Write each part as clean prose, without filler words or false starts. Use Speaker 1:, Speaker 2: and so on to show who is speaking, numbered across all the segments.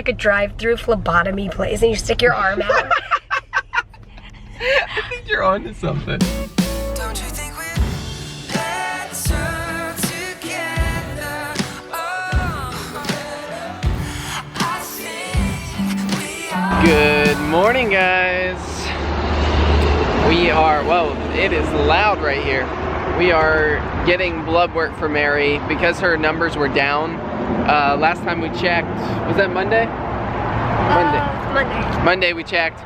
Speaker 1: like a drive-through phlebotomy place and you stick your arm out.
Speaker 2: I think you're on to something.
Speaker 3: Don't you think we're better together? Oh, I think we are.
Speaker 2: Good morning, guys. We are, well, it is loud right here. We are getting blood work for Mary because her numbers were down. Last time we checked, was that Monday? Monday we checked.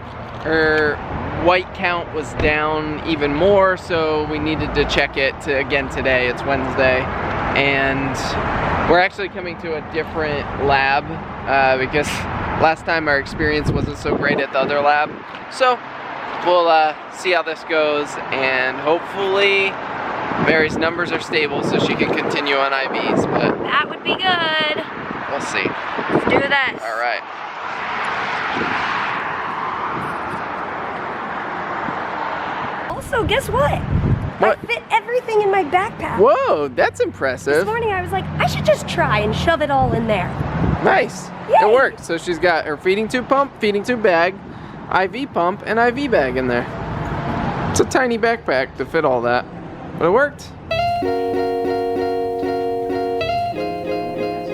Speaker 2: Her white count was down even more, so we needed to check it again today. It's Wednesday, and we're actually coming to a different lab because last time our experience wasn't so great at the other lab. So we'll see how this goes, and hopefully Mary's numbers are stable so she can continue on IVs, but
Speaker 1: That would be good.
Speaker 2: we'll see.
Speaker 1: Let's do this.
Speaker 2: All right.
Speaker 1: Also, guess what?
Speaker 2: What?
Speaker 1: I fit everything in my backpack.
Speaker 2: Whoa, that's
Speaker 1: This
Speaker 2: impressive.
Speaker 1: morning I was like, I should just try and shove it all in there.
Speaker 2: Nice.
Speaker 1: Yay.
Speaker 2: It worked. So she's got her feeding tube pump, feeding tube bag, IV pump, and IV bag in there. It's a tiny backpack to fit all that, but it worked.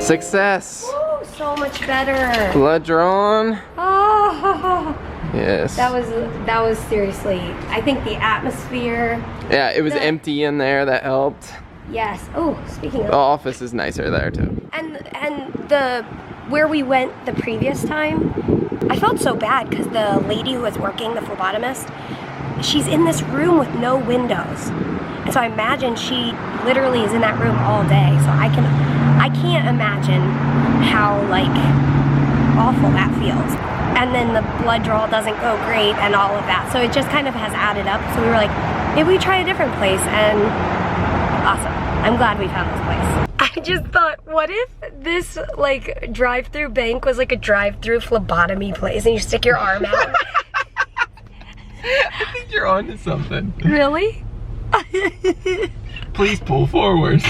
Speaker 2: Success.
Speaker 1: Oh, so much better.
Speaker 2: Blood drawn.
Speaker 1: Oh,
Speaker 2: Yes.
Speaker 1: that was seriously, I think the atmosphere.
Speaker 2: Yeah, it was empty in there. That helped.
Speaker 1: Yes. Oh, speaking
Speaker 2: The
Speaker 1: of.
Speaker 2: office is nicer there too.
Speaker 1: And the where we went the previous time, I felt so bad because the lady who was working, the phlebotomist, she's in this room with no windows. And so I imagine she literally is in that room all day. So I can't imagine how like awful that feels. And then the blood draw doesn't go great and all of that. So it just kind of has added up. So we were like, maybe we try a different place, and awesome. I'm glad we found this place. I just thought, what if this like drive-through bank was like a drive-through phlebotomy place and you stick your arm out?
Speaker 2: I think you're on to something.
Speaker 1: Really?
Speaker 2: Please pull forward.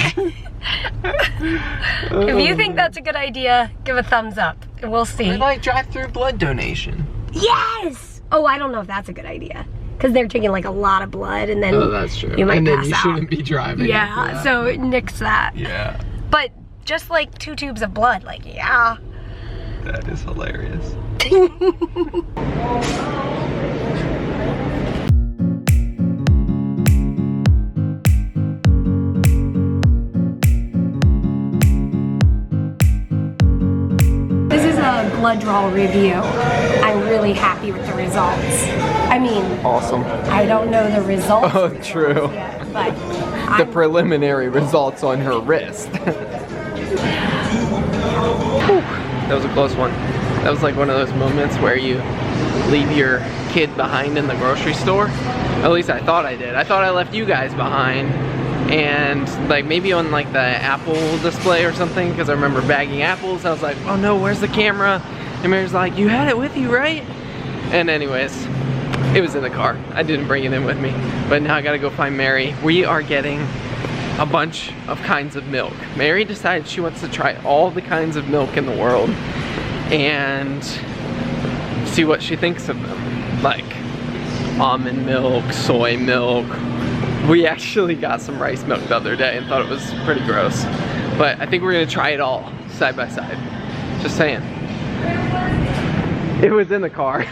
Speaker 1: If you think that's a good idea, give a thumbs up and we'll see.
Speaker 2: I like drive-through blood donation.
Speaker 1: Yes! Oh, I don't know if that's a good idea. Because they're taking like a lot of blood and then
Speaker 2: Oh, that's true.
Speaker 1: you might
Speaker 2: and then
Speaker 1: pass
Speaker 2: you
Speaker 1: out.
Speaker 2: shouldn't be driving.
Speaker 1: Yeah,
Speaker 2: after that.
Speaker 1: so nix that.
Speaker 2: Yeah,
Speaker 1: But just like 2 tubes of blood, like, yeah.
Speaker 2: that is hilarious.
Speaker 1: This is a blood draw review. I'm really happy with the results. I mean,
Speaker 2: Awesome.
Speaker 1: I don't know the results
Speaker 2: Oh, true.
Speaker 1: yet, but
Speaker 2: The
Speaker 1: I'm,
Speaker 2: preliminary results on her wrist. Whew, that was a close one. That was like one of those moments where you leave your kid behind in the grocery store. At least I thought I did. I thought I left you guys behind, and like maybe on like the Apple display or something, because I remember bagging apples. I was like, oh no, where's the camera? And Mary's like, you had it with you, right? And anyways, it was in the car. I didn't bring it in with me, but now I gotta go find Mary. We are getting a bunch of kinds of milk. Mary decided she wants to try all the kinds of milk in the world and see what she thinks of them. Like almond milk, soy milk. We actually got some rice milk the other day and thought it was pretty gross. But I think we're gonna try it all side by side. Just saying. It was in the car.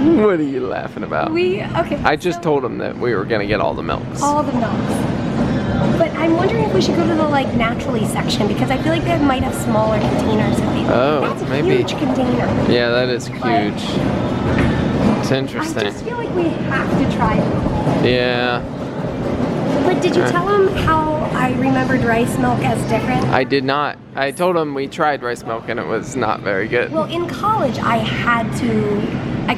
Speaker 2: What are you laughing about?
Speaker 1: okay.
Speaker 2: I just told him that we were gonna get all the milks.
Speaker 1: all the milks. But I'm wondering if we should go to the like naturally section because I feel like they might have smaller containers.
Speaker 2: Oh,
Speaker 1: that's a
Speaker 2: maybe.
Speaker 1: huge container.
Speaker 2: Yeah, that is huge. It's
Speaker 1: I
Speaker 2: interesting.
Speaker 1: just feel like we have to try it.
Speaker 2: Yeah,
Speaker 1: But did you tell him how I remembered rice milk as different?
Speaker 2: I did not. I told him we tried rice milk and it was not very good.
Speaker 1: Well, in college, I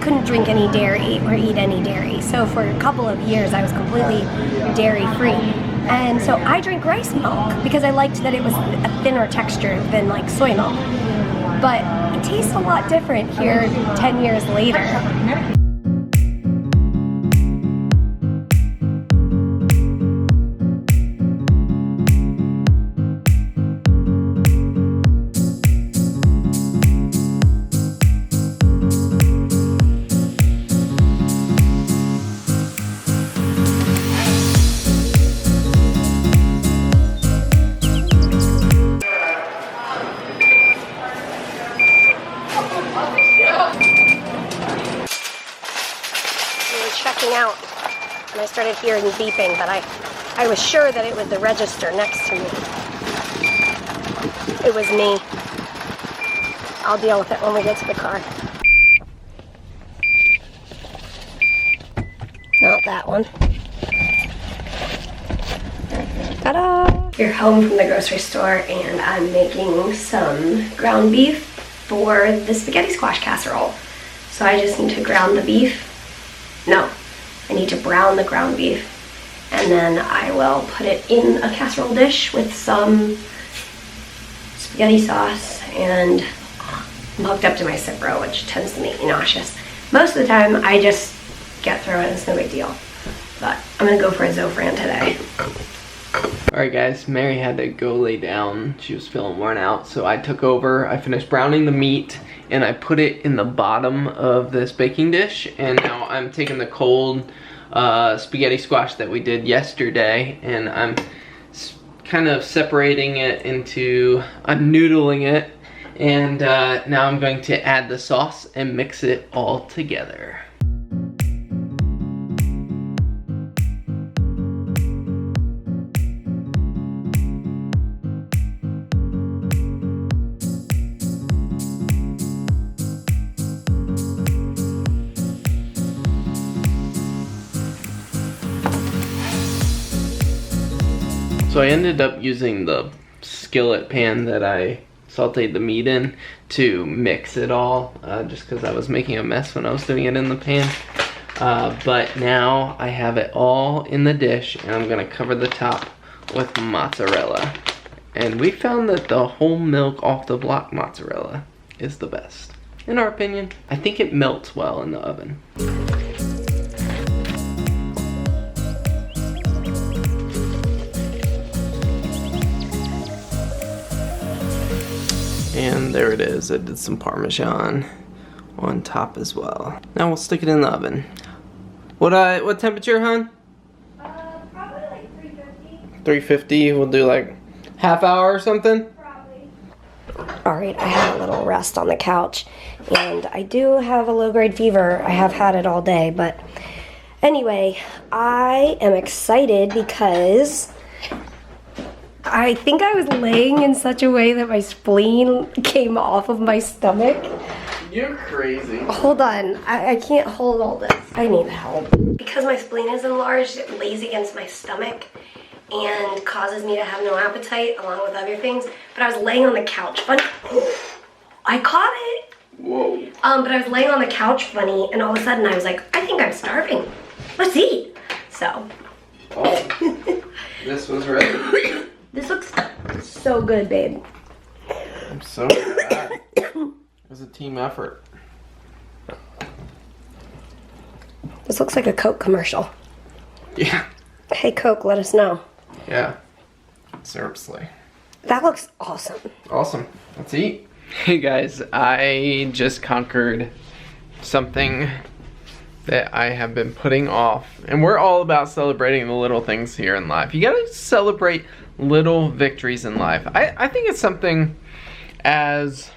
Speaker 1: couldn't drink any dairy or eat any dairy. So for a couple of years, I was completely dairy free. And so I drank rice milk because I liked that it was a thinner texture than like soy milk. But it tastes a lot different here 10 years later. We were checking out and I started hearing beeping, but I was sure that it was the register next to me. It was me. I'll deal with it when we get to the car. Not that one. Ta-da! We're home from the grocery store and I'm making some ground beef for the spaghetti squash casserole. So I just need to ground the beef. No, I need to brown the ground beef. And then I will put it in a casserole dish with some spaghetti sauce, and I'm hooked up to my Cipro, which tends to make me nauseous. Most of the time I just get through it, it's no big deal. But I'm gonna go for a Zofran today.
Speaker 2: Alright guys, Mary had to go lay down. She was feeling worn out, so I took over. I finished browning the meat and I put it in the bottom of this baking dish, and now I'm taking the cold spaghetti squash that we did yesterday and I'm kind of separating it into, I'm noodling it, and now I'm going to add the sauce and mix it all together. So I ended up using the skillet pan that I sauteed the meat in to mix it all, just because I was making a mess when I was doing it in the pan. But now I have it all in the dish and I'm gonna cover the top with mozzarella. And we found that the whole milk off the block mozzarella is the best, in our opinion. I think it melts well in the oven. And there it is. I did some Parmesan on top as well. Now we'll stick it in the oven. What temperature, hon?
Speaker 1: Probably like 350.
Speaker 2: 350. We'll do like half hour or something.
Speaker 1: Probably. All right, I had a little rest on the couch, and I do have a low-grade fever. I have had it all day, but anyway, I am excited because I think I was laying in such a way that my spleen came off of my stomach.
Speaker 2: You're crazy.
Speaker 1: Hold on, I can't hold all this. I need help. Because my spleen is enlarged, it lays against my stomach and causes me to have no appetite along with other things. But I was laying on the couch, I caught it.
Speaker 2: Whoa.
Speaker 1: But I was laying on the couch funny, and all of a sudden I was like, I think I'm starving. Let's eat. So.
Speaker 2: Oh, this was ready.
Speaker 1: This looks so good, babe.
Speaker 2: I'm so glad. It was a team effort.
Speaker 1: This looks like a Coke commercial.
Speaker 2: Yeah.
Speaker 1: Hey, Coke, let us know.
Speaker 2: Yeah. Seriously.
Speaker 1: That looks awesome.
Speaker 2: Awesome. Let's eat. Hey guys, I just conquered something that I have been putting off. And we're all about celebrating the little things here in life. You gotta celebrate little victories in life. I think it's something as,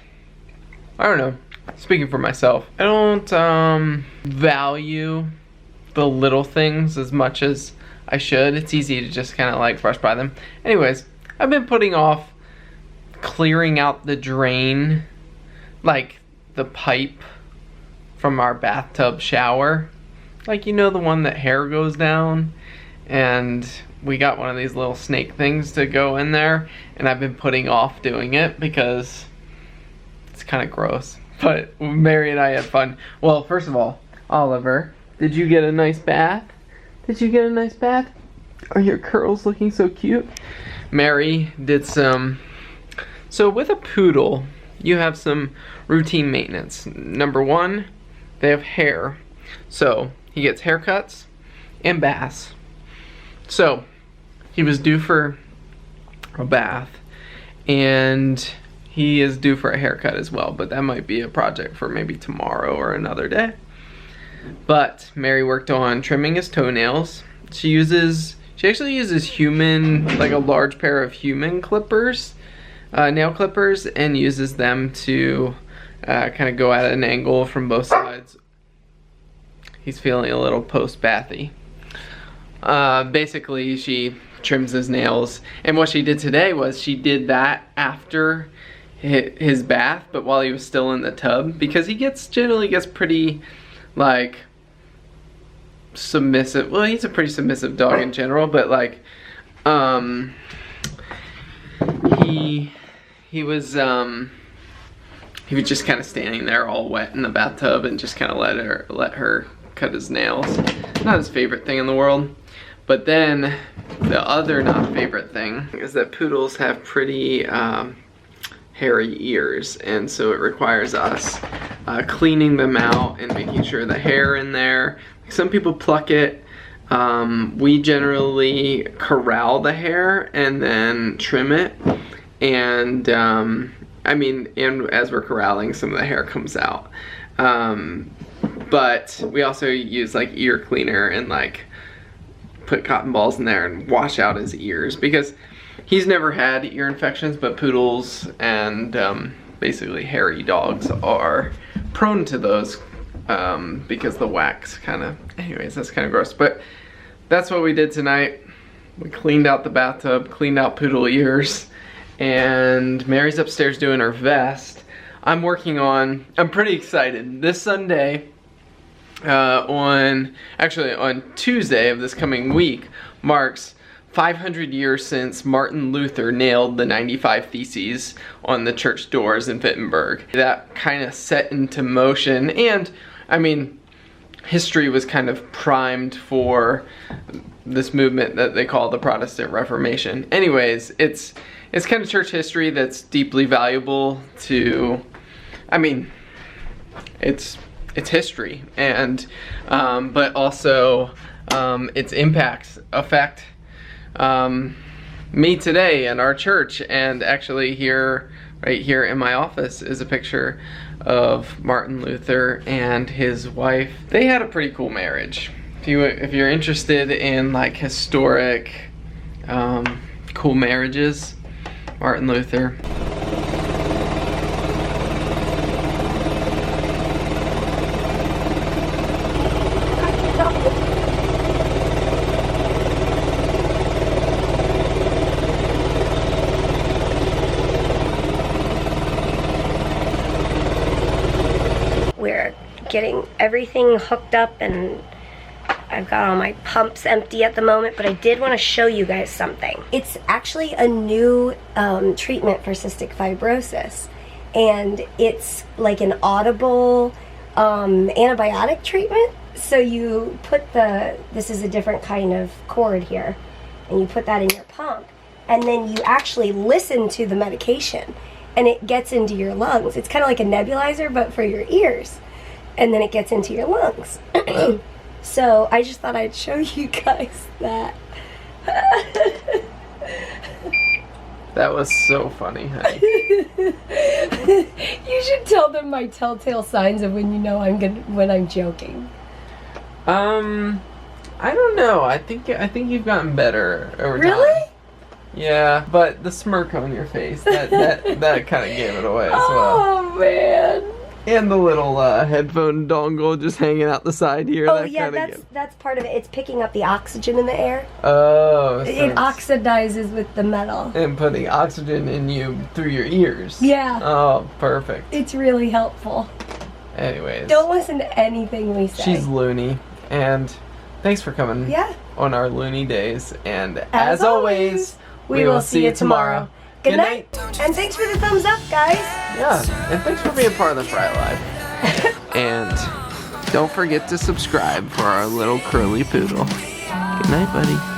Speaker 2: I don't know, speaking for myself, I don't value the little things as much as I should. It's easy to just kind of like brush by them. Anyways, I've been putting off clearing out the drain, like the pipe from our bathtub shower. Like, you know, the one that hair goes down, and we got one of these little snake things to go in there, and I've been putting off doing it because it's kind of gross. But Mary and I had fun. Well, first of all, Oliver, did you get a nice bath? Did you get a nice bath? Are your curls looking so cute? Mary did some. So with a poodle, you have some routine maintenance. Number one, they have hair. So he gets haircuts and baths. So he was due for a bath, and he is due for a haircut as well, but that might be a project for maybe tomorrow or another day. But Mary worked on trimming his toenails. She actually uses human, like a large pair of human clippers, nail clippers, and uses them to kind of go at an angle from both sides. He's feeling a little post-bathy. Basically, she trims his nails, and what she did today was she did that after his bath, but while he was still in the tub, because he generally gets pretty like submissive. Well, he's a pretty submissive dog in general, but like he was just kind of standing there all wet in the bathtub and just kind of let her cut his nails. Not his favorite thing in the world. But then the other not favorite thing is that poodles have pretty hairy ears, and so it requires us cleaning them out and making sure the hair in there. Some people pluck it. We generally corral the hair and then trim it, and and as we're corralling, some of the hair comes out. But we also use like ear cleaner and like put cotton balls in there and wash out his ears, because he's never had ear infections, but poodles and basically hairy dogs are prone to those because the wax kind of, anyways, that's kind of gross. But that's what we did tonight. We cleaned out the bathtub, cleaned out poodle ears, and Mary's upstairs doing her vest. I'm pretty excited. This Sunday, on Tuesday of this coming week, marks 500 years since Martin Luther nailed the 95 Theses on the church doors in Wittenberg. That kind of set into motion, and I mean, history was kind of primed for this movement that they call the Protestant Reformation. Anyways, it's kind of church history that's deeply valuable to, I mean, it's history, and but also its impacts affect me today and our church. And actually right here in my office is a picture of Martin Luther and his wife. They had a pretty cool marriage. If you're interested in like historic cool marriages, Martin Luther.
Speaker 1: We're getting everything hooked up, and I've got all my pumps empty at the moment, but I did want to show you guys something. It's actually a new treatment for cystic fibrosis, and it's like an audible antibiotic treatment. So you put this is a different kind of cord here, and you put that in your pump, and then you actually listen to the medication, and it gets into your lungs. It's kind of like a nebulizer, but for your ears, and then it gets into your lungs. So I just thought I'd show you guys that.
Speaker 2: That was so funny, honey.
Speaker 1: You should tell them my telltale signs of when you know when I'm joking.
Speaker 2: I don't know. I think you've gotten better over time.
Speaker 1: Really?
Speaker 2: Yeah, but the smirk on your face, that kind of gave it away as well.
Speaker 1: Oh man.
Speaker 2: And the little headphone dongle just hanging out the side here.
Speaker 1: Oh yeah, that's part of it. It's picking up the oxygen in the air.
Speaker 2: Oh. So
Speaker 1: it oxidizes with the metal.
Speaker 2: And putting oxygen in you through your ears.
Speaker 1: Yeah.
Speaker 2: Oh, perfect.
Speaker 1: It's really helpful.
Speaker 2: Anyways.
Speaker 1: Don't listen to anything we say.
Speaker 2: She's loony. And thanks for coming on our loony days. And as always, we will see you tomorrow.
Speaker 1: Good night. And thanks for the thumbs up, guys.
Speaker 2: Yeah, and thanks for being part of the Frey Life. And don't forget to subscribe for our little curly poodle. Good night, buddy.